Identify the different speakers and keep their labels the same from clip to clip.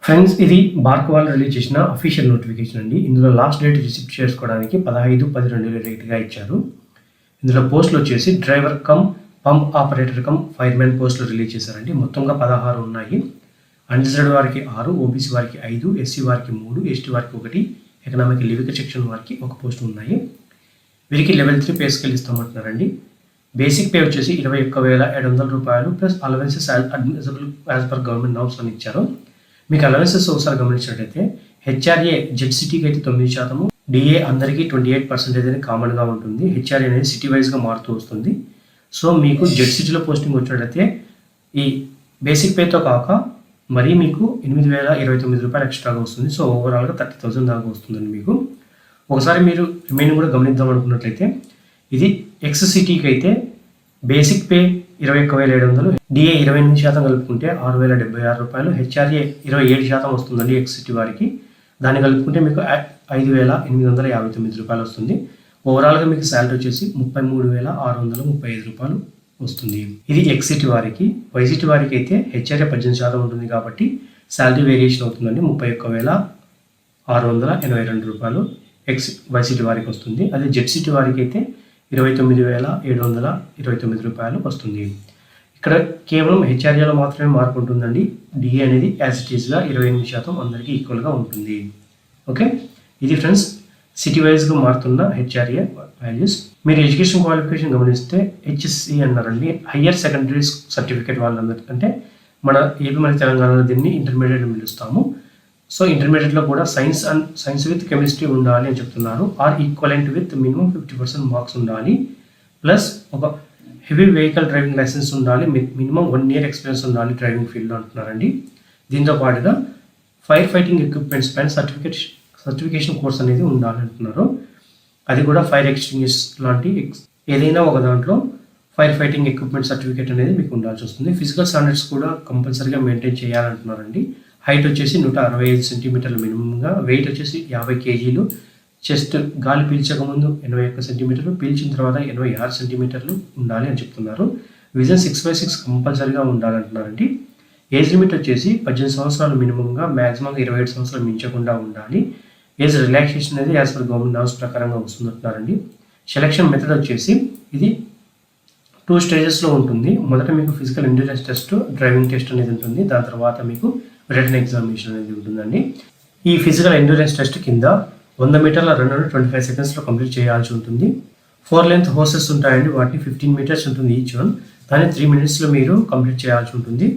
Speaker 1: Friends, ఇది BARC వాళ్ళు release చేసిన అఫీషియల్ నోటిఫికేషన్ అండి. ఇందులో లాస్ట్ డేట్ రిసిప్ట్ చేసుకోవడానికి 15/10/2021 ఇచ్చారు. ఇందులో పోస్టులు వచ్చేసి driver cum pump operator come firemen పోస్టులు రిలీజ్ చేశారండి. మొత్తంగా 16 ఉన్నాయి. అన్రిజర్వ్డ్ వారికి 6, ఓబీసీ వారికి 5, ఎస్సీ వారికి 3, ఎస్టీ వారికి 1, ఎకనామిక్ లివిక సెక్షన్ వారికి 1 పోస్ట్ ఉన్నాయి. వీరికి లెవెల్ 3 పే స్కేల్ ఇస్తామంటున్నారండి. బేసిక్ పే వచ్చేసి 21,700 రూపాయలు plus allowances admissible as per government norms అని ఇచ్చారు. మీకు అలవెన్సెస్ ఒకసారి గమనించినట్లయితే హెచ్ఆర్ఏ జెడ్ సిటీకి అయితే 9%, డిఏ అందరికీ 28% అని కామన్గా ఉంటుంది. హెచ్ఆర్ఏ అనేది సిటీ వైజ్గా మారుతూ వస్తుంది. సో మీకు జెడ్ సిటీలో పోస్టింగ్ వచ్చినట్లయితే ఈ బేసిక్ పేతో కాక మరీ మీకు 8,029 రూపాయలు ఎక్స్ట్రాగా వస్తుంది. సో ఓవరాల్గా 30,000 దాకా వస్తుందండి మీకు. ఒకసారి మీరు రిమైనింగ్ కూడా గమనిద్దాం అనుకున్నట్లయితే ఇది ఎక్స్ సిటీకి అయితే బేసిక్ పే 21,700, డిఏ 28% కలుపుకుంటే 6,076 రూపాయలు, హెచ్ఆర్ఏ 27% వస్తుందండి ఎక్స్ సిటీ వారికి. దాన్ని కలుపుకుంటే మీకు 5,859 రూపాయలు వస్తుంది. ఓవరాల్గా మీకు శాలరీ వచ్చేసి 33,635 రూపాయలు వస్తుంది. ఇది ఎక్స్ సిటీ వారికి. వై సిటీ వారికి అయితే హెచ్ఆర్ఏ 18% ఉంటుంది కాబట్టి శాలరీ వేరియేషన్ అవుతుందండి. 31,682 రూపాయలు ఎక్స్ వై సిటీ వారికి వస్తుంది. అదే జెడ్ సిటీ వారికి అయితే 29,729 రూపాయలు వస్తుంది. ఇక్కడ కేవలం హెచ్ఆర్ఏలో మాత్రమే మార్పు ఉంటుందండి. డిఏ అనేది యాజ్ ఇట్ ఈస్గా 28% అందరికీ ఈక్వల్గా ఉంటుంది. ఓకే, ఇది ఫ్రెండ్స్ సిటీ వైజ్గా మారుతున్న హెచ్ఆర్ఏ వాల్యూస్. మీరు ఎడ్యుకేషన్ క్వాలిఫికేషన్ గమనిస్తే హెచ్ఎస్సి అన్నారండి, హయ్యర్ సెకండరీ సర్టిఫికేట్ వాళ్ళందరూ. అంటే మన ఏపీ మన తెలంగాణలో దీన్ని ఇంటర్మీడియట్ అని పిలుస్తాము. సో ఇంటర్మీడియట్లో కూడా సైన్స్ విత్ కెమిస్ట్రీ ఉండాలి అని చెప్తున్నారు. Are equivalent with minimum 50% marks ఉండాలి. ప్లస్ ఒక హెవీ వెహికల్ డ్రైవింగ్ లైసెన్స్ ఉండాలి. మినిమం 1 year ఎక్స్పీరియన్స్ ఉండాలి డ్రైవింగ్ ఫీల్డ్లో అంటున్నారండి. దీంతో పాటుగా ఫైర్ ఫైటింగ్ ఎక్విప్మెంట్స్ పైన సర్టిఫికేషన్ కోర్స్ అనేది ఉండాలి అంటున్నారు. అది కూడా ఫైర్ ఎక్స్టింగ్విష్ లాంటి ఏదైనా ఒక దాంట్లో ఫైర్ ఫైటింగ్ ఎక్విప్మెంట్ సర్టిఫికేట్ అనేది మీకు ఉండాల్సి వస్తుంది. ఫిజికల్ స్టాండర్డ్స్ కూడా కంపల్సరీగా మెయింటైన్ చేయాలంటున్నారండి. హైట్ వచ్చేసి 165 సెంటీమీటర్లు మినిమంగా, వెయిట్ వచ్చేసి 50 kgs, చెస్ట్ గాలి పీల్చకముందు 81 సెంటీమీటర్లు, పీల్చిన తర్వాత 86 సెంటీమీటర్లు ఉండాలి అని చెప్తున్నారు. విజన్ 6/6 కంపల్సరీగా ఉండాలంటున్నారండి. ఏజ్ లిమిట్ వచ్చేసి 18 సంవత్సరాలు మినిమంగా, మ్యాక్సిమంగా 27 సంవత్సరాలు మించకుండా ఉండాలి. ఏజ్ రిలాక్సేషన్ అనేది యాజ్ పర్ గవర్నమెంట్ నామ్స్ ప్రకారంగా వస్తుందంటున్నారండి. సెలక్షన్ మెథడ్ వచ్చేసి ఇది 2 స్టేజెస్లో ఉంటుంది. మొదట మీకు physical endurance test, driving test అనేది ఉంటుంది. దాని తర్వాత మీకు రిటన్ ఎగ్జామినేషన్ అనేది ఉంటుందండి. ఈ ఫిజికల్ ఎండ్యూరెన్స్ టెస్ట్ కింద 100 మీటర్ల రన్ను 25 సెకండ్స్లో కంప్లీట్ చేయాల్సి ఉంటుంది. 4 లెంత్ హోసెస్ ఉంటాయండి, వాటిని 15 meters ఉంటుంది ఈచ్ వన్. దాన్ని 3 minutesలో మీరు కంప్లీట్ చేయాల్సి ఉంటుంది.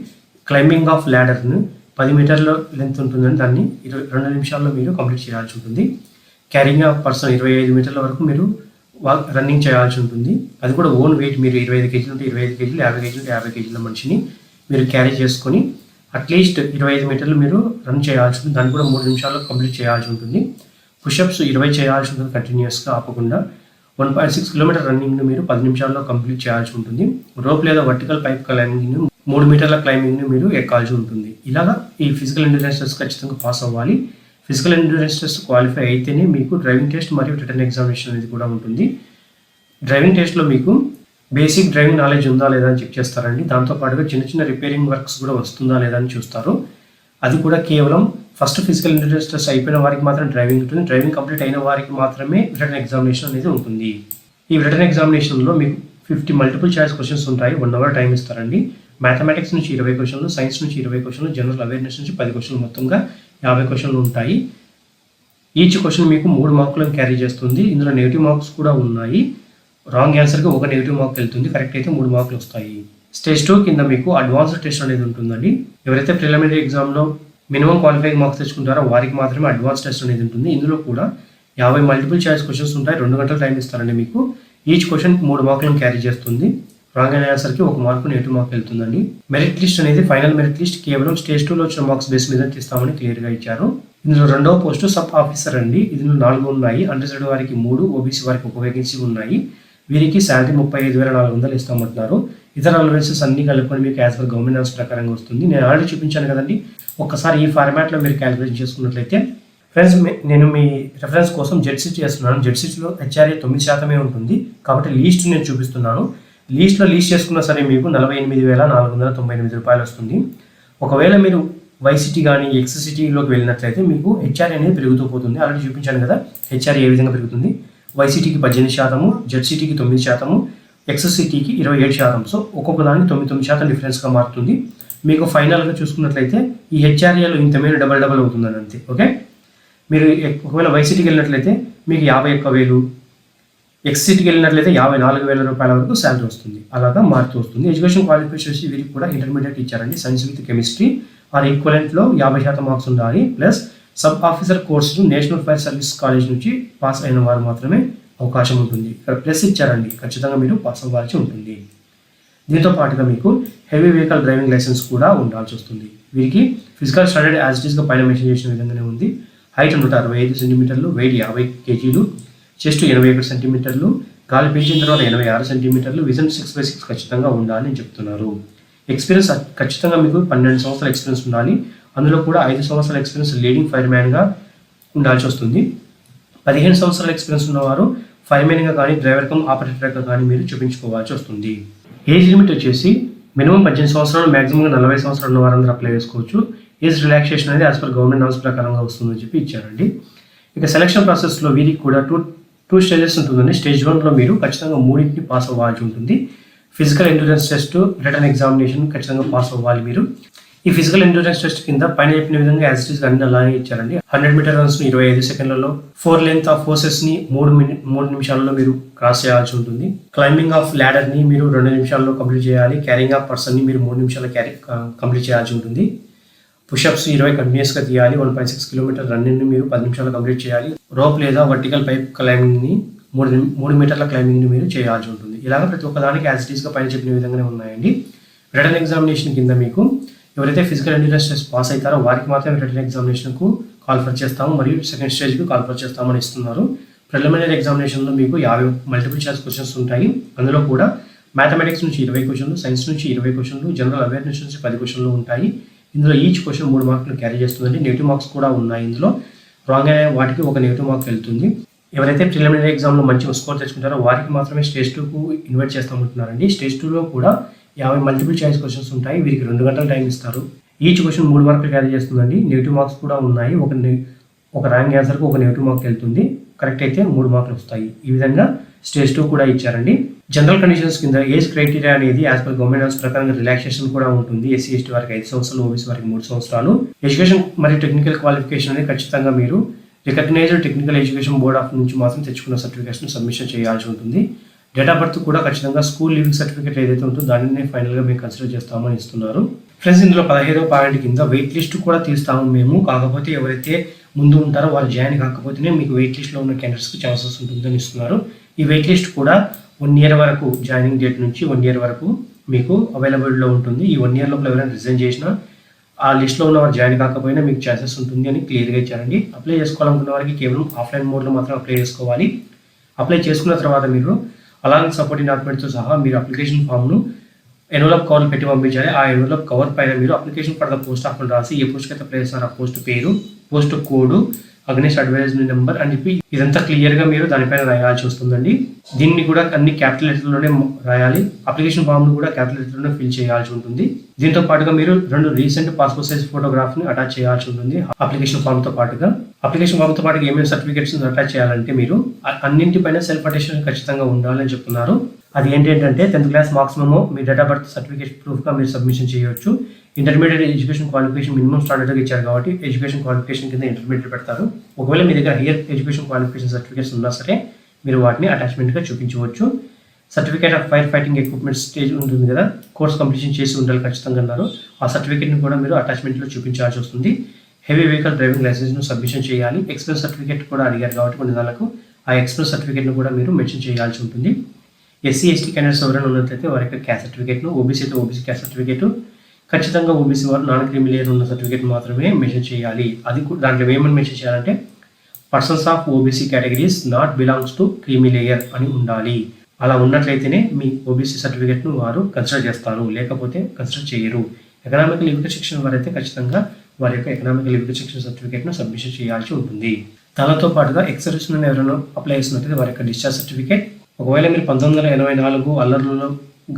Speaker 1: క్లైంబింగ్ ఆఫ్ ల్యాడర్ను 10 మీటర్ల లెంత్ ఉంటుందని దాన్ని 2 నిమిషాల్లో మీరు కంప్లీట్ చేయాల్సి ఉంటుంది. క్యారింగ్ ఆఫ్ పర్సన్ 25 మీటర్ల వరకు మీరు రన్నింగ్ చేయాల్సి ఉంటుంది. అది కూడా ఓన్ వెయిట్, మీరు 25 kgs ఉంటే 25 kgs, 50 kgs ఉంటే 50 kgs మనిషిని మీరు క్యారీ చేసుకొని అట్లీస్ట్ 25 మీటర్లు మీరు రన్ చేయాల్సి ఉంటుంది. దాన్ని కూడా 3 నిమిషాల్లో కంప్లీట్ చేయాల్సి ఉంటుంది. పుషప్స్ 20 చేయాల్సి ఉంటుంది కంటిన్యూస్గా ఆపకుండా. 1.6 kilometer రన్నింగ్ను మీరు 10 నిమిషాల్లో కంప్లీట్ చేయాల్సి ఉంటుంది. రోప్ లేదా వర్టికల్ పైప్ క్లైంబింగ్ను 3 మీటర్ల క్లైంబింగ్ను మీరు ఎక్కాల్సి ఉంటుంది. ఇలాగా ఈ ఫిజికల్ ఎండ్యూరెన్స్ టెస్ట్ ఖచ్చితంగా పాస్ అవ్వాలి. ఫిజికల్ ఎండ్యూరెన్స్ టెస్ట్ క్వాలిఫై అయితేనే మీకు డ్రైవింగ్ టెస్ట్ మరియు రిటర్న్ ఎగ్జామినేషన్ అనేది కూడా ఉంటుంది. డ్రైవింగ్ టెస్ట్లో మీకు బేసిక్ డ్రైవింగ్ నాలెడ్జ్ ఉందా లేదా అని చెక్ చేస్తారండి. దాంతోపాటుగా చిన్న చిన్న రిపేరింగ్ వర్క్స్ కూడా వస్తుందా లేదా అని చూస్తారు. అది కూడా కేవలం ఫస్ట్ ఫిజికల్ ఎండ్యూరెన్స్ టెస్ట్ అయిపోయిన వారికి మాత్రం డ్రైవింగ్ ఉంటుంది. డ్రైవింగ్ కంప్లీట్ అయిన వారికి మాత్రమే రిటర్న్ ఎగ్జామినేషన్ అనేది ఉంటుంది. ఈ రిటర్న్ ఎగ్జామినేషన్లో మీకు 50 మల్టిపుల్ చాయిస్ క్వశ్చన్స్ ఉంటాయి. 1 hour టైం ఇస్తారండి. మ్యాథమెటిక్స్ నుంచి 20 క్వశ్చన్లు, సైన్స్ నుంచి 20 క్వశ్చన్లు, జనరల్ అవేర్నెస్ నుంచి 10 క్వశ్చన్లు, మొత్తంగా 50 క్వశ్చన్లు ఉంటాయి. ఈచ్ క్వశ్చన్ మీకు 3 మార్కులను క్యారీ చేస్తుంది. ఇందులో నెగిటివ్ మార్క్స్ కూడా ఉన్నాయి. రాంగ్ ఆన్సర్కి 1 నెగిటివ్ మార్క్ వెళ్తుంది, కరెక్ట్ అయితే 3 మార్కులు వస్తాయి. స్టేజ్ 2 కింద మీకు అడ్వాన్స్డ్ టెస్ట్ అనేది ఉంటుందండి. ఎవరైతే ప్రిలిమినరీ ఎగ్జామ్లో మినిమం క్వాలిఫైయింగ్ మార్క్స్ తెచ్చుకుంటారో వారికి మాత్రమే అడ్వాన్స్ టెస్ట్ అనేది ఉంటుంది. ఇందులో కూడా 50 మల్టిపుల్ చాయిస్ క్వశ్చన్స్ ఉంటాయి. 2 గంటల టైం ఇస్తారండి మీకు. ఈచ్ క్వశ్చన్ 3 మార్కులను క్యారీ చేస్తుంది. రాంగ్ అయిన ఆన్సర్కి 1 మార్కు నెగిటివ్ మార్క్ వెళ్తుందండి. మెరిట్ లిస్ట్ అనేది ఫైనల్ మెరిట్ లిస్ట్ కేవలం స్టేజ్ 2లో వచ్చిన మార్క్స్ బేస్ మీద తీస్తామని క్లియర్గా ఇచ్చారు. ఇందులో 2వ పోస్టు సబ్ ఆఫీసర్ అండి. ఇందులో 4 ఉన్నాయి. అన్రిజర్వ్డ్ వారికి 3, ఓబీసీ వారికి 1 వేకెన్సీ ఉన్నాయి. వీరికి శాలరీ 35,400 ఇస్తామంటున్నారు. ఇతర అలవెన్సెస్ అన్ని కలుపుకొని మీకు యాజ్ పర్ గవర్నమెంట్ నామ్స్ ప్రకారంగా వస్తుంది. నేను ఆల్రెడీ చూపించాను కదండి. ఒక్కసారి ఈ ఫార్మాట్లో మీరు క్యాలిక్యులేట్ చేసుకున్నట్లయితే ఫ్రెండ్స్, నేను మీ రెఫరెన్స్ కోసం జెడ్ సిటీ చేస్తున్నాను. జెడ్ సిటీలో హెచ్ఆర్ఏ 9% ఉంటుంది కాబట్టి లీస్ట్ నేను చూపిస్తున్నాను. లీస్ట్లో లీస్ట్ చేసుకున్నా సరే మీకు 48,498 రూపాయలు వస్తుంది. ఒకవేళ మీరు వైసిటీ కానీ ఎక్స్సిటీలోకి వెళ్ళినట్లయితే మీకు హెచ్ఆర్ అనేది పెరుగుతూ పోతుంది. ఆల్రెడీ చూపించాను కదా హెచ్ఆర్ ఏ విధంగా పెరుగుతుంది. వైసిటీకి 18%, జెడ్సిటీకి 9%, ఎక్స్సిటీకి 27%. సో ఒక్కొక్క దానికి 9% డిఫరెన్స్గా మారుతుంది. మీకు ఫైనల్గా చూసుకున్నట్లయితే ఈ హెచ్ఆర్ఏలో ఇంత మీద డబల్ అవుతుందని అంతే. ఓకే, మీరు ఒకవేళ వైసిటీకి వెళ్ళినట్లయితే మీకు 51,000, ఎక్స్సిటీకి వెళ్ళినట్లయితే 54,000 రూపాయల వరకు శాలరీ వస్తుంది. అలాగా మారుతూ వస్తుంది. ఎడ్యుకేషన్ క్వాలిఫికేషన్స్ వీరికి కూడా ఇంటర్మీడియట్ ఇచ్చారండి. సైన్స్ విత్ కెమిస్ట్రీ ఆర్ ఈక్వలెంట్లో 50% మార్క్స్ ఉండాలి. Plus sub officer course national fire service college నుంచి పాస్ అయిన వారు మాత్రమే అవకాశం ఉంటుంది. ఇక్కడ ప్లస్ ఇచ్చారండి, ఖచ్చితంగా మీరు పాస్ అవ్వాల్సి ఉంటుంది. దీంతో పాటుగా మీకు హెవీ వెహికల్ డ్రైవింగ్ లైసెన్స్ కూడా ఉండాల్సి వస్తుంది. వీరికి ఫిజికల్ స్టాండర్డ్ యాజ్ ఇట్ ఈస్గా పైన మెన్షన్ చేసిన విధంగానే ఉంది. హైట్ 165 సెంటీమీటర్లు, వెయిట్ 50 kgs, చెస్ట్ 81 సెంటీమీటర్లు, గాలి పీల్చిన తర్వాత 86 సెంటీమీటర్లు, విజన్ 6/6 ఖచ్చితంగా ఉండాలి అని చెప్తున్నారు. ఎక్స్పీరియన్స్ ఖచ్చితంగా మీకు 12 సంవత్సరాల ఎక్స్పీరియన్స్ ఉండాలి. అందులో కూడా 5 సంవత్సరాల ఎక్స్పీరియన్స్ లీడింగ్ ఫైర్మ్యాన్గా ఉండాల్సి వస్తుంది. 15 సంవత్సరాల ఎక్స్పీరియన్స్ ఉన్నవారు ఫైర్మెన్గా కానీ డ్రైవర్ కమ్ ఆపరేటర్గా కానీ మీరు చూపించుకోవాల్సి వస్తుంది. ఏజ్ లిమిట్ వచ్చేసి మినిమం 18 సంవత్సరాలు, మ్యాక్సిమంగా 40 సంవత్సరాలు ఉన్న వారందరూ అప్లై చేసుకోవచ్చు. ఏజ్ రిలాక్సేషన్ అనేది యాజ్ పర్ గవర్నమెంట్ నామ్స్ ప్రకారంగా వస్తుందని చెప్పి ఇచ్చారండి. ఇక సెలక్షన్ ప్రాసెస్లో వీరికి కూడా టూ స్టేజెస్ ఉంటుందండి. స్టేజ్ 1లో మీరు ఖచ్చితంగా 3 పాస్ అవ్వాల్సి ఉంటుంది. Physical endurance test, written examination ఖచ్చితంగా పాస్ అవ్వాలి మీరు. ఈ ఫిజికల్ ఎండ్యూరెన్స్ టెస్ట్ కింద పైన చెప్పిన విధంగా యాజ్ ఇట్ ఈస్ అన్ని అలానే ఇచ్చారండి. 100 మీటర్ రన్స్ని 25 సెకండ్లలో, 4 లెంత్ ఆఫ్ ఫోర్సెస్ని 3 నిమిషాలలో మీరు క్రాస్ చేయాల్సి ఉంటుంది. క్లైంబింగ్ ఆఫ్ ల్యాడర్ని మీరు 2 నిమిషాల్లో కంప్లీట్ చేయాలి. క్యారింగ్ ఆఫ్ పర్సన్ని మీరు 3 నిమిషాల్లో కంప్లీట్ చేయాల్సి ఉంటుంది. పుషప్స్ 20 కంటిన్యూస్గా తీయాలి. 1.6 కిలోమీటర్ రన్నింగ్ని మీరు 10 నిమిషాలు కంప్లీట్ చేయాలి. రోప్ లేదా వర్టికల్ పైప్ క్లైంబింగ్ని 3 మీటర్ల క్లైంబింగ్ని మీరు చేయాల్సి ఉంటుంది. ఇలాగ ప్రతి ఒక్కదానికి యాజ్ ఇట్ ఈస్గా పైన చెప్పిన విధంగానే ఉన్నాయండి. రిటర్న్ ఎగ్జామినేషన్ కింద మీకు ఎవరైతే ఫిజికల్ ఎండ్యూరెన్స్ టెస్ట్ పాస్ అవుతారో వారికి మాత్రమే రిటర్న్ ఎగ్జామినేషన్కు కాల్ఫర్ చేస్తాము, మరియు సెకండ్ స్టేజ్కి కాల్ఫర్ చేస్తామని ఇస్తున్నారు. ప్రిలిమినరీ ఎగ్జామినేషన్లో మీకు 50 మల్టిపుల్ చాయిస్ క్వశ్చన్స్ ఉంటాయి. అందులో కూడా మ్యాథమెటిక్స్ నుంచి 20 క్వశ్చన్లు, సైన్స్ నుంచి 20 క్వశ్చన్లు, జనరల్ అవేర్నెస్ నుంచి 10 క్వశ్చన్లు ఉంటాయి. ఇందులో ఈచ్ క్వశ్చన్ 3 మార్కులు క్యారీ చేస్తుందండి. నెగిటివ్ మార్క్స్ కూడా ఉన్నాయి. ఇందులో రాంగ్ అయిన వాటికి ఒక నెగిటివ్ మార్క్ వెళ్తుంది. ఎవరైతే ప్రిలిమినరీ ఎగ్జామ్లో మంచి స్కోర్ తెచ్చుకుంటారో వారికి మాత్రమే స్టేజ్ 2కు ఇన్వైట్ చేస్తామంటున్నారండి. స్టేజ్ 2లో కూడా 50 మల్టిపుల్ చాయిస్ క్వశ్చన్స్ ఉంటాయి. వీరికి 2 గంటల టైం ఇస్తారు. ఈచ్ క్వశ్చన్ 3 మార్కులు క్యారీ చేస్తుందండి. నెగిటివ్ మార్క్స్ కూడా ఉన్నాయి. ఒక రాంగ్ ఆన్సర్కి ఒక నెగిటివ్ మార్క్ వెళ్తుంది. కరెక్ట్ అయితే 3 మార్కులు వస్తాయి. ఈ విధంగా స్టేజ్ 2 కూడా ఇచ్చారండి. జనరల్ కండిషన్స్ కింద ఏజ్ క్రైటీరియా అనేది యాజ్ పర్ గవర్నమెంట్ నామ్స్ ప్రకారంగా రిలాక్సేషన్ కూడా ఉంటుంది. ఎస్సీ ఎస్టీ వారికి 5 సంవత్సరాలు, ఓబీసీ వారికి 3 సంవత్సరాలు. ఎడ్యుకేషన్ మరియు టెక్నికల్ క్వాలిఫికేషన్ అనేది ఖచ్చితంగా మీరు recognised technical education board of నుంచి మాత్రం తెచ్చుకున్న సర్టిఫికేట్స్ను సబ్మిషన్ చేయాల్సి ఉంటుంది. డేట్ ఆఫ్ బర్త్ కూడా ఖచ్చితంగా స్కూల్ లివింగ్ సర్టిఫికేట్ ఏదైతే ఉంటుందో దానిని ఫైనల్గా మేము కన్సిడర్ చేస్తామని ఇస్తున్నారు. ఫ్రెండ్స్, ఇందులో 15వ పాయింట్ కింద వెయిట్ లిస్ట్ కూడా తీస్తాము మేము. కాకపోతే ఎవరైతే ముందు ఉంటారో వారు జాయిన్ కాకపోతేనే మీకు వెయిట్ లిస్ట్లో ఉన్న క్యాండిడేట్స్కి ఛాన్సెస్ ఉంటుందని ఇస్తున్నారు. ఈ వెయిట్ లిస్ట్ కూడా 1 ఇయర్ వరకు, జాయినింగ్ డేట్ నుంచి 1 ఇయర్ వరకు మీకు అవైలబుల్లో ఉంటుంది. ఈ 1 ఇయర్ లోపల ఎవరైనా రిజైన్ చేసినా ఆ లిస్ట్లో ఉన్న వారు జాయిన్ కాకపోయినా మీకు ఛాన్సెస్ ఉంటుంది అని క్లియర్గా ఇచ్చారండి. అప్లై చేసుకోవాలనుకున్న వారికి కేవలం ఆఫ్లైన్ మోడ్లో మాత్రం అప్లై చేసుకోవాలి. అప్లై చేసుకున్న తర్వాత మీరు అలాంగ్ సపోర్టింగ్ డాక్యుమెంట్తో సహా మీరు అప్లికేషన్ ఫామ్ను ఎన్వలప్ కవర్ పెట్టి పంపించాలి. ఆ ఎన్వలప్ కవర్ పైన మీరు application for the post of అని రాసి ఏ పోస్ట్కి అయితే అప్లై చేస్తారో ఆ పోస్ట్ పేరు, పోస్ట్ కోడ్, అగ్నిస్ట్ అడ్వైజరీ నెంబర్ అని చెప్పి ఇదంతా క్లియర్గా మీరు దానిపైన రాయాల్సి వస్తుందండి. దీన్ని కూడా అన్ని క్యాపిటల్ లెటర్లోనే రాయాలి. అప్లికేషన్ ఫామ్ను కూడా క్యాపిటల్ లెటర్లోనే ఫిల్ చేయాల్సి ఉంటుంది. దీంతో పాటుగా మీరు 2 రీసెంట్ పాస్పోర్ట్ సైజ్ ఫోటోగ్రాఫ్ని అటాచ్ చేయాల్సి ఉంటుంది అప్లికేషన్ ఫామ్తో పాటుగా. అప్లికేషన్ ఫామ్తో పాటుగా ఏమేమి సర్టిఫికేట్స్ అటాచ్ చేయాలంటే మీరు అన్నింటిపైన సెల్ఫ్ అటెస్టేషన్ ఖచ్చితంగా ఉండాలని చెప్తున్నారు. అది ఏంటంటే 10th క్లాస్ మార్క్స్ మెమో, మీ డేట్ ఆఫ్ బర్త్ సర్టిఫికేట్ ప్రూఫ్గా మీరు సబ్మిషన్ చేయొచ్చు. ఇంటర్మీడియట్ ఎడ్యుకేషన్ క్వాలిఫికేషన్ మినిమం స్టాండర్డ్గా ఇచ్చారు కాబట్టి ఎడ్యుకేషన్ క్వాలిఫికేషన్ కింద ఇంటర్మీడియట్ పెడతారు. ఒకవేళ మీ దగ్గర హైయర్ ఎడ్యుకేషన్ క్వాలిఫికేషన్ సర్టిఫికేట్స్ ఉన్నా సరే మీరు వాటిని అటాచ్మెంట్గా చూపించవచ్చు. Certificate of fire fighting equipment stage ఉంటుంది కదా, కోర్స్ కంప్లీషన్ చేసి ఉండాలి ఖచ్చితంగా అన్నారు. ఆ సర్టిఫికేట్ని కూడా మీరు అటాచ్మెంట్లో చూపించాల్సి వస్తుంది. హెవీ వెహికల్ డ్రైవింగ్ లైసెన్స్ను సబ్మిషన్ చేయాలి. ఎక్స్పీరియన్స్ సర్టిఫికేట్ కూడా అడిగారు కాబట్టి కొన్ని నెలలకు ఆ ఎక్స్పీరియన్స్ సర్టిఫికేట్ను కూడా మీరు మెన్షన్ చేయాల్సి ఉంటుంది. ఎస్సీ ఎస్టీ క్యాండిడేట్స్ ఎవరైనా ఉన్నట్లయితే వారి యొక్క క్యాస్ట్ సర్టిఫికేట్ను, ఓబీసీ అయితే ఓబీసీ క్యాస్ట్ సర్టిఫికేట్, ఖచ్చితంగా ఓబీసీ వారు నాన్ క్రీమీ లేయర్ ఉన్న సర్టిఫికేట్ మాత్రమే మెన్షన్ చేయాలి. అది దాంట్లో ఏమని మెన్షన్ చేయాలంటే persons of OBC categories not belongs to creamy layer అని ఉండాలి. అలా ఉన్నట్లయితేనే మీ ఓబీసీ సర్టిఫికేట్ను వారు కన్సిడర్ చేస్తారు, లేకపోతే కన్సిడర్ చేయరు. ఎకనామికల్ లిమిటెడ్ సెక్షన్ వారైతే ఖచ్చితంగా వారి యొక్క ఎకనామికల్ లిమిటెడ్ సెక్షన్ సర్టిఫికేట్ను సబ్మిషన్ చేయాల్సి ఉంటుంది. దానితో పాటుగా ఎక్స్-సర్వీస్ నుండి ఎవరైనా అప్లై చేసినట్లయితే వారి యొక్క డిశ్చార్జ్ సర్టిఫికేట్, ఒకవేళ మీరు 1984 అల్లర్లలో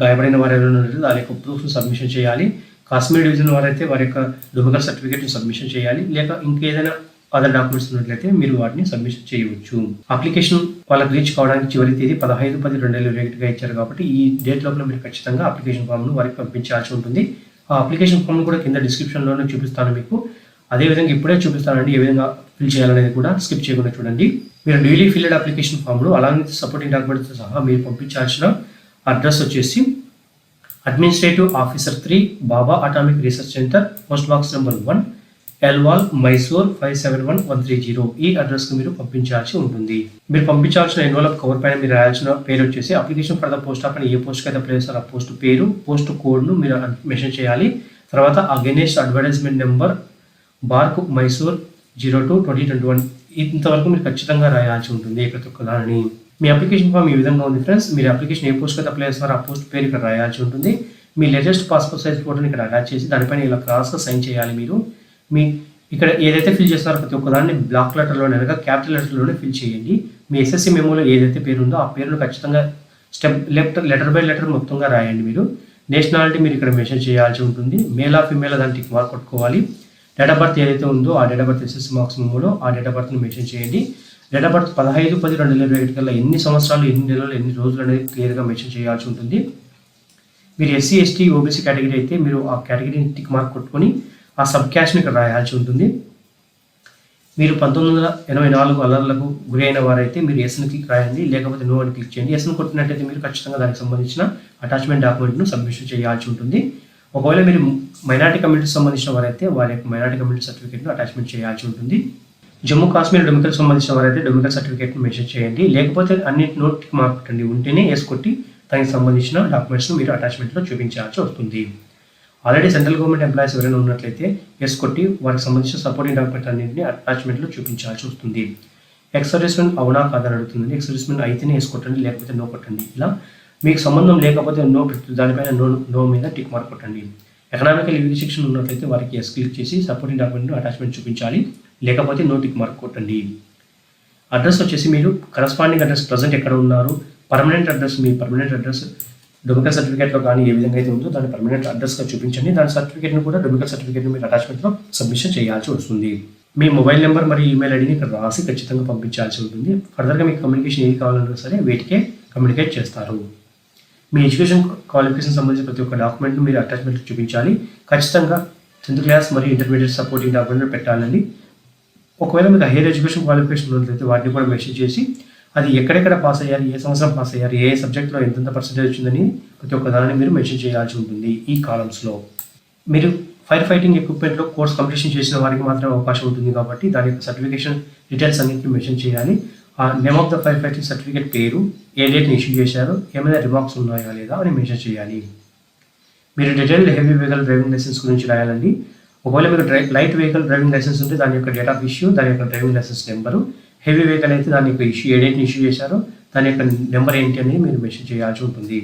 Speaker 1: గాయపడిన వారు ఎవరైనా దాని యొక్క ప్రూఫ్ సబ్మిషన్ చేయాలి. కాశ్మీర్ డివిజన్ వారైతే వారి యొక్క డొమికల్ సర్టిఫికేట్ని సబ్మిషన్ చేయాలి, లేక ఇంకేదైనా అదర్ డాక్యుమెంట్స్ ఉన్నట్లయితే మీరు వాటిని సబ్మిషన్ చేయవచ్చు. అప్లికేషన్ వాళ్ళకి రీచ్ కావడానికి చివరి తేదీ 15/10/2021గా ఇచ్చారు కాబట్టి ఈ డేట్ లోపల మీరు ఖచ్చితంగా అప్లికేషన్ ఫామ్ను వారికి పంపించాల్సి ఉంటుంది. ఆ అప్లికేషన్ ఫామ్ కూడా కింద డిస్క్రిప్షన్లోనే చూపిస్తాను మీకు. అదేవిధంగా ఇప్పుడే చూపిస్తానండి ఏ విధంగా ఫిల్ చేయాలనేది కూడా స్కిప్ చేయకుండా చూడండి. మీరు డ్యూలీ ఫిల్డ్ అప్లికేషన్ ఫామ్ను అలాగే సపోర్టింగ్ డాక్యుమెంట్స్తో సహా మీరు పంపించాల్సిన అడ్రస్ వచ్చేసి administrative officer 3, Bhabha atomic research centre, post box number 1, Yelwal, Mysore 571130. ఈ అడ్రస్కి మీరు పంపించాల్సి ఉంటుంది. మీరు పంపించాల్సిన ఎన్వలప్ కవర్ పైన మీరు రాయాల్సిన పేరు వచ్చేసి application for the post of అని ఏ పోస్ట్కి అయితే అప్లై చేస్తారో ఆ పోస్ట్ పేరు, పోస్ట్ కోడ్ను మీరు మెన్షన్ చేయాలి. తర్వాత against advertisement number BARC Mysore 02/2021 ఇంతవరకు మీరు ఖచ్చితంగా రాయాల్సి ఉంటుంది ప్రతి ఒక్క దానిని. మీ అప్లికేషన్ ఫామ్ ఈ విధంగా ఉంది ఫ్రెండ్స్. మీరు అప్లికేషన్ ఏ పోస్ట్కి అయితే అప్లై చేస్తారో ఆ పోస్ట్ పేరు ఇక్కడ రాయాల్సి ఉంటుంది. మీ లేటెస్ట్ పాస్పోర్ట్ సైజ్ ఫోటోని ఇక్కడ అటాచ్ చేసి దానిపైన ఇలా క్రాస్గా సైన్ చేయాలి. మీరు మీ ఇక్కడ ఏదైతే ఫిల్ చేస్తారో ప్రతి ఒక్కదాన్ని బ్లాక్ లెటర్లోనే అనగా క్యాపిటల్ లెటర్లోనే ఫిల్ చేయండి. మీ ఎస్ఎస్సి మెమోలో ఏదైతే పేరు ఉందో ఆ పేరును ఖచ్చితంగా లెటర్ బై లెటర్ మొత్తంగా రాయండి. మీరు నేషనాలిటీ మీరు ఇక్కడ మెన్షన్ చేయాల్సి ఉంటుంది. మేలా ఫిమేల్ దాన్ని టిక్ మార్క్ కొట్టుకోవాలి. డేట్ ఆఫ్ బర్త్ ఏదైతే ఉందో ఆ date of birth SSC marks మెమోలో ఆ డేట్ ఆఫ్ బర్త్ని మెన్షన్ చేయండి. డేట్ ఆఫ్ బర్త్ 15/10/2021 కల్లా ఎన్ని సంవత్సరాలు, ఎన్ని నెలలు, ఎన్ని రోజులు అనేది క్లియర్గా మెన్షన్ చేయాల్సి ఉంటుంది. మీరు ఎస్సీ, ఎస్టీ, ఓబీసీ కేటగిరీ అయితే మీరు ఆ కేటగిరీని టిక్ మార్క్ కొట్టుకొని ఆ సబ్ క్యాష్ని ఇక్కడ రాయాల్సి ఉంటుంది. మీరు 1984 అల్లర్లకు గురి అయిన వారైతే మీరు ఎస్ని క్లిక్ రాయండి, లేకపోతే నో అని క్లిక్ చేయండి. ఎస్ని కొట్టినట్టయితే మీరు ఖచ్చితంగా దానికి సంబంధించిన అటాచ్మెంట్ డాక్యుమెంట్ను సబ్మిషన్ చేయాల్సి ఉంటుంది. ఒకవేళ మీరు మైనార్టీ కమ్యూనిటీకి సంబంధించిన వారైతే వారి యొక్క మైనార్టీ కమ్యూనిటీ సర్టిఫికేట్ను అటాచ్మెంట్ చేయాల్సి ఉంటుంది. జమ్మూ కాశ్మీర్ డొమికల్ సంబంధించిన వారైతే డొమికల్ సర్టిఫికేట్ని మెన్షన్ చేయండి, లేకపోతే అన్నింటి నోట్ మార్క్ పెట్టండి. ఉంటేనే వేసుకొట్టి దానికి సంబంధించిన డాక్యుమెంట్స్ను మీరు అటాచ్మెంట్లో చూపించాల్సి వస్తుంది. ఆల్రెడీ సెంట్రల్ గవర్నమెంట్ ఎంప్లాయీస్ ఎవరైనా ఉన్నట్లయితే వేసుకొట్టి వారికి సంబంధించిన సపోర్టింగ్ డాక్యుమెంట్ అన్నింటినీ అటాచ్మెంట్లో చూపించాల్సి వస్తుంది. ఎక్స్ సర్వీస్మెన్ అవునా కాదని అడుగుతుంది. ఎక్స్ సర్వీస్మెన్ అయితేనే వేసుకొట్టండి, లేకపోతే నో కొట్టండి. ఇలా మీకు సంబంధం లేకపోతే నో పెట్టి దానిపైన నో మీద టిక్ మార్క్ కొట్టండి. ఎకనామికల్ రిస్ట్రిక్షన్ ఉన్నట్లయితే వారికి ఎస్ క్లిక్ చేసి సపోర్టింగ్ డాక్యుమెంట్ అటాచ్మెంట్ చూపించాలి, లేకపోతే నో టిక్ మార్క్ కొట్టండి. అడ్రస్ వచ్చేసి మీరు కరస్పాండింగ్ అడ్రస్ ప్రజెంట్ ఎక్కడ ఉన్నారు, పర్మనెంట్ అడ్రస్ మీ పర్మనెంట్ అడ్రస్ డొమికల్ సర్టిఫికేట్లో కానీ ఏ విధంగా అయితే ఉందో దాన్ని పర్మనెంట్ అడ్రస్గా చూపించండి. దాని సర్టిఫికేట్ను కూడా డొమికల్ సర్టిఫికేట్ను మీరు అటాచ్మెంట్లో సబ్మిషన్ చేయాల్సి వస్తుంది. మీ మొబైల్ నెంబర్ మరియు ఈమెయిల్ ఐడిని ఇక్కడ రాసి ఖచ్చితంగా పంపించాల్సి ఉంటుంది. ఫర్దర్గా మీకు కమ్యూనికేషన్ ఏది కావాలన్నా సరే వీటికే కమ్యూనికేట్ చేస్తారు. మీ ఎడ్యుకేషన్ క్వాలిఫికేషన్ సంబంధించిన ప్రతి ఒక్క డాక్యుమెంట్ను మీరు అటాచ్మెంట్ చూపించాలి. ఖచ్చితంగా 10th క్లాస్ మరియు ఇంటర్మీడియట్ సపోర్టింగ్ డాక్యుమెంట్ పెట్టాలండి. ఒకవేళ మీకు హైయర్ ఎడ్యుకేషన్ క్వాలిఫికేషన్ ఉన్నట్లయితే వాటిని కూడా మెన్షన్ చేసి అది ఎక్కడెక్కడ పాస్ అయ్యారు, ఏ సంవత్సరం పాస్ అయ్యారు, ఏ సబ్జెక్ట్లో ఎంతెంత పర్సెంటేజ్ వచ్చిందని ప్రతి ఒక్క దానిని మీరు మెన్షన్ చేయాల్సి ఉంటుంది. ఈ కాలమ్స్లో మీరు ఫైర్ ఫైటింగ్ ఎక్విప్మెంట్లో కోర్స్ కంప్లీషన్ చేసిన వారికి మాత్రమే అవకాశం ఉంటుంది కాబట్టి దాని యొక్క సర్టిఫికేషన్ డీటెయిల్స్ అన్నింటినీ మెన్షన్ చేయాలి. ఆ name of the fire fighting certificate పేరు, ఏ డేట్ని ఇష్యూ చేశారు, ఏమైనా రిమార్క్స్ ఉన్నాయా లేదా అని మెన్షన్ చేయాలి. మీరు detailed heavy vehicle driving licence గురించి రాయాలండి. ఒకవేళ మీరు లైట్ వెహికల్ డ్రైవింగ్ లైసెన్స్ ఉంటే దాని యొక్క డేట్ ఆఫ్ ఇష్యూ, దాని యొక్క driving licence number, heavy vehicle అయితే దాని యొక్క ఇష్యూ, ఏ డేట్ని ఇష్యూ చేశారో దాని యొక్క నెంబర్ ఏంటి అనేది మీరు మెన్షన్ చేయాల్సి ఉంటుంది.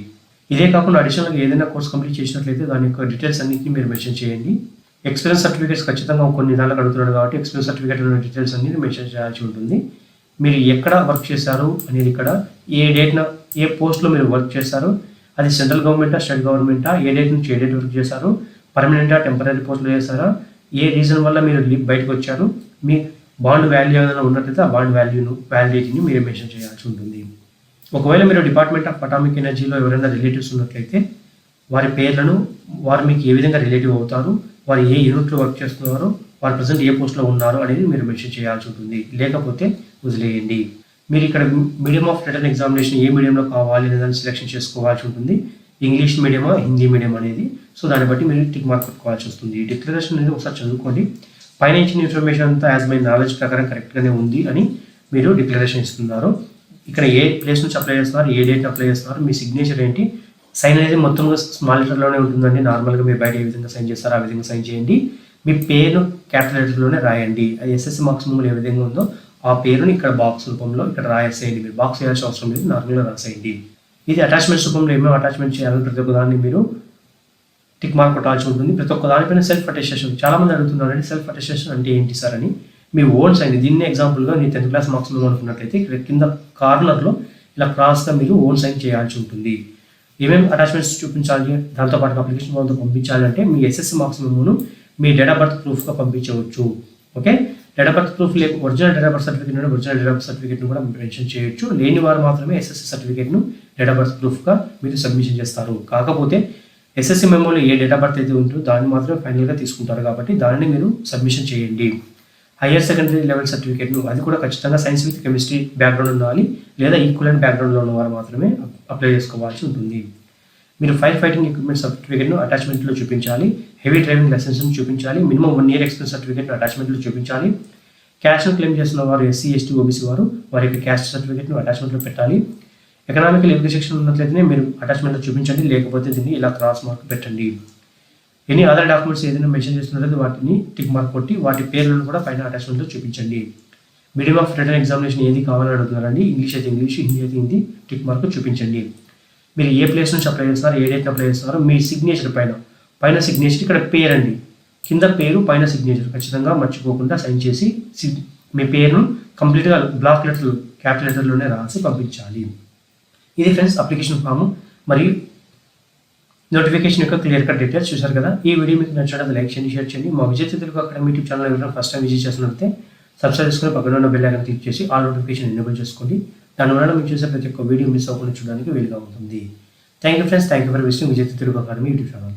Speaker 1: ఇదే కాకుండా అడిషనల్గా ఏదైనా కోర్స్ కంప్లీట్ చేసినట్లయితే దాని యొక్క డీటెయిల్స్ అన్నింటినీ మీరు మెన్షన్ చేయండి. ఎక్స్పీరియన్స్ సర్టిఫికేట్స్ ఖచ్చితంగా కొన్ని దానికి అడుగుతున్నాడు కాబట్టి ఎక్స్పీరియన్స్ సర్టిఫికేట్ డీటెయిల్స్ అన్ని మెన్షన్ చేయాల్సి ఉంటుంది. మీరు ఎక్కడ వర్క్ చేశారు అనేది ఇక్కడ ఏ డేట్న ఏ పోస్ట్లో మీరు వర్క్ చేశారు, అది సెంట్రల్ గవర్నమెంటా, స్టేట్ గవర్నమెంటా, ఏ డేట్ నుంచి ఏ డేట్ వర్క్ చేశారు, పర్మనెంటా, టెంపరీ పోస్ట్లో చేశారా, ఏ రీజన్ వల్ల మీరు బయటకు వచ్చారు, మీ బాండ్ వాల్యూ ఏదైనా ఉన్నట్లయితే ఆ బాండ్ వ్యాలిడిటీని మీరు మెన్షన్ చేయాల్సి ఉంటుంది. ఒకవేళ మీరు డిపార్ట్మెంట్ ఆఫ్ అటామిక్ ఎనర్జీలో ఎవరైనా రిలేటివ్స్ ఉన్నట్లయితే వారి పేర్లను, వారు మీకు ఏ విధంగా రిలేటివ్ అవుతారు, వారు ఏ యూనిట్లో వర్క్ చేస్తున్నారో, వారు ప్రజెంట్ ఏ పోస్ట్లో ఉన్నారు అనేది మీరు మెన్షన్ చేయాల్సి ఉంటుంది. లేకపోతే వదిలేయండి. మీరు ఇక్కడ మీడియం ఆఫ్ రిటర్న్ ఎగ్జామినేషన్ ఏ మీడియంలో కావాలి అనే దాన్ని సెలెక్షన్ చేసుకోవాల్సి ఉంటుంది. ఇంగ్లీష్ మీడియమా, హిందీ మీడియం అనేది. సో దాన్ని బట్టి మీరు టిక్ మార్క్ పెట్టుకోవాల్సి వస్తుంది. డిక్లరేషన్ అనేది ఒకసారి చదువుకోండి. పైన ఇచ్చిన ఇన్ఫర్మేషన్ అంతా యాజ్ మై నాలెడ్జ్ ప్రకారం కరెక్ట్గానే ఉంది అని మీరు డిక్లరేషన్ ఇస్తున్నారు. ఇక్కడ ఏ ప్లేస్ నుంచి అప్లై చేస్తున్నారు, ఏ డేట్ అప్లై చేస్తున్నారు, మీ సిగ్నేచర్ ఏంటి, సైన్ అనేది మొత్తంగా స్మాల్ లెటర్లోనే ఉంటుందండి. నార్మల్గా మీరు బయట ఏ విధంగా సైన్ చేస్తారో ఆ విధంగా సైన్ చేయండి. మీ పేరు క్యాపిటల్ లెటర్లోనే రాయండి. అది ఎస్ఎస్సి మార్క్స్ మెమోలో ఏ విధంగా ఉందో ఆ పేరుని ఇక్కడ బాక్స్ రూపంలో ఇక్కడ రాసేయండి. మీరు బాక్స్ చేయాల్సిన అవసరం లేదు, నార్మల్గా రాసేయండి. ఇది అటాచ్మెంట్స్ రూపంలో ఏమేమి అటాచ్మెంట్ చేయాలని ప్రతి ఒక్క దాన్ని మీరు టిక్ మార్క్ కొట్టాల్సి ఉంటుంది. ప్రతి ఒక్క దానిపైన సెల్ఫ్ అటెస్టేషన్. చాలామంది అడుగుతున్నారండి సెల్ఫ్ అటెస్టేషన్ అంటే ఏంటి సార్ అని. మీ ఓన్ సైన్, దీన్ని ఎగ్జాంపుల్గా మీ 10th క్లాస్ మార్క్స్ మెమో అనుకున్నట్లయితే ఇక్కడ కింద కార్నర్లో ఇలా క్రాస్గా మీరు ఓన్ సైన్ చేయాల్సి ఉంటుంది. ఏమేమి అటాచ్మెంట్స్ చూపించాలి, దాంతోపాటు అప్లికేషన్ ఫామ్తో పంపించాలి అంటే మీ ఎస్ఎస్సి మార్క్స్ మెమోను మీ డేట్ ఆఫ్ బర్త్ ప్రూఫ్గా పంపించవచ్చు. Okay, date of birth proof original date of birth certificate నుండి ఒరిజినల్ డేట్ ఆఫ్ బర్త్ సర్టిఫికేట్ను కూడా మెన్షన్ చేయొచ్చు. లేని వారు మాత్రమే ఎస్ఎస్సి సర్టిఫికేట్ను డేట్ ఆఫ్ బర్త్ ప్రూఫ్గా మీరు సబ్మిషన్ చేస్తారు. కాకపోతే ఎస్ఎస్సి మెమోలో ఏ డేట్ ఆఫ్ బర్త్ అయితే ఉంటుందో దాన్ని మాత్రమే ఫైనల్గా తీసుకుంటారు కాబట్టి దానిని మీరు సబ్మిషన్ చేయండి. హయ్యర్ సెకండరీ లెవెల్ సర్టిఫికేట్ను అది కూడా ఖచ్చితంగా సైన్స్ విత్ కెమిస్ట్రీ బ్యాక్గ్రౌండ్ ఉండాలి, లేదా ఈక్వలెంట్ బ్యాక్గ్రౌండ్లో ఉన్న వారు మాత్రమే అప్లై చేసుకోవాల్సి ఉంటుంది. మీరు ఫైర్ ఫైటింగ్ ఎక్విప్మెంట్ సర్టిఫికేట్ను అటాచ్మెంట్లో చూపించాలి, హెవీ డ్రైవింగ్ లైసెన్స్ను చూపించాలి, మినిమం 1 year ఎక్స్పీరియన్స్ సర్టిఫికేట్ను అటాచ్మెంట్లో చూపించాలి. క్యాస్ట్ను క్లెయిమ్ చేస్తున్న వారు ఎస్సీ, ఎస్టీ, ఓబీసీ వారు వారి యొక్క క్యాస్ట్ సర్టిఫికేట్ను అటాచ్మెంట్లో పెట్టాలి. ఎకనామికల్ ఎబిలిటీ సెక్షన్ ఉన్నట్లయితే మీరు అటాచ్మెంట్లో చూపించండి, లేకపోతే దీన్ని ఇలా క్రాస్ మార్క్ పెట్టండి. ఎనీ అదర్ డాక్యుమెంట్స్ ఏదైనా మెన్షన్ చేస్తున్నట్లయితే వాటిని టిక్ మార్క్ కొట్టి వాటి పేర్లను కూడా పైన అటాచ్మెంట్లో చూపించండి. మీడియం ఆఫ్ రిటర్న్ ఎగ్జామినేషన్ ఏది కావాలని అడుగుతున్నారండి, ఇంగ్లీష్ అయితే ఇంగ్లీష్, హిందీ అయితే హిందీ, టిక్ మార్క్ చూపించండి. మీరు ఏ ప్లేస్ నుంచి అప్లై చేస్తున్నారు, ఏ డేట్ని అప్లై చేస్తున్నారు, మీ సిగ్నేచర్ పైన సిగ్నేచర్ ఇక్కడ పేరు అండి, కింద పేరు పైన సిగ్నేచర్ ఖచ్చితంగా మర్చిపోకుండా సైన్ చేసి మీ పేరును కంప్లీట్గా బ్లాక్ లెటర్ క్యాపిటల్ లెటర్లోనే రాసి పంపించాలి. ఇది ఫ్రెండ్స్ అప్లికేషన్ ఫామ్ మరియు నోటిఫికేషన్ యొక్క క్లియర్ కట్ డీటెయిల్స్ చూశారు కదా. ఈ వీడియో మీకు నచ్చినట్లయితే లైక్ చేయండి, షేర్ చేయండి. మా Vijay Telugu academy YouTube channel ఎవరైనా ఫస్ట్ టైం విజిట్ చేస్తున్నట్లయితే సబ్స్క్రైబ్ చేసుకుని పక్కన ఉన్న బెల్ ఐకాన్ క్లిక్ చేసి ఆల్ నోటిఫికేషన్ ఎనేబుల్ చేసుకోండి. దానివల్ల మీరు చూసే ప్రతి ఒక్క వీడియో మిస్ అవ్వకుండా చూడడానికి వీలుగా ఉంటుంది. Thank you friends, thank you for visiting Vijay Telugu academy YouTube channel.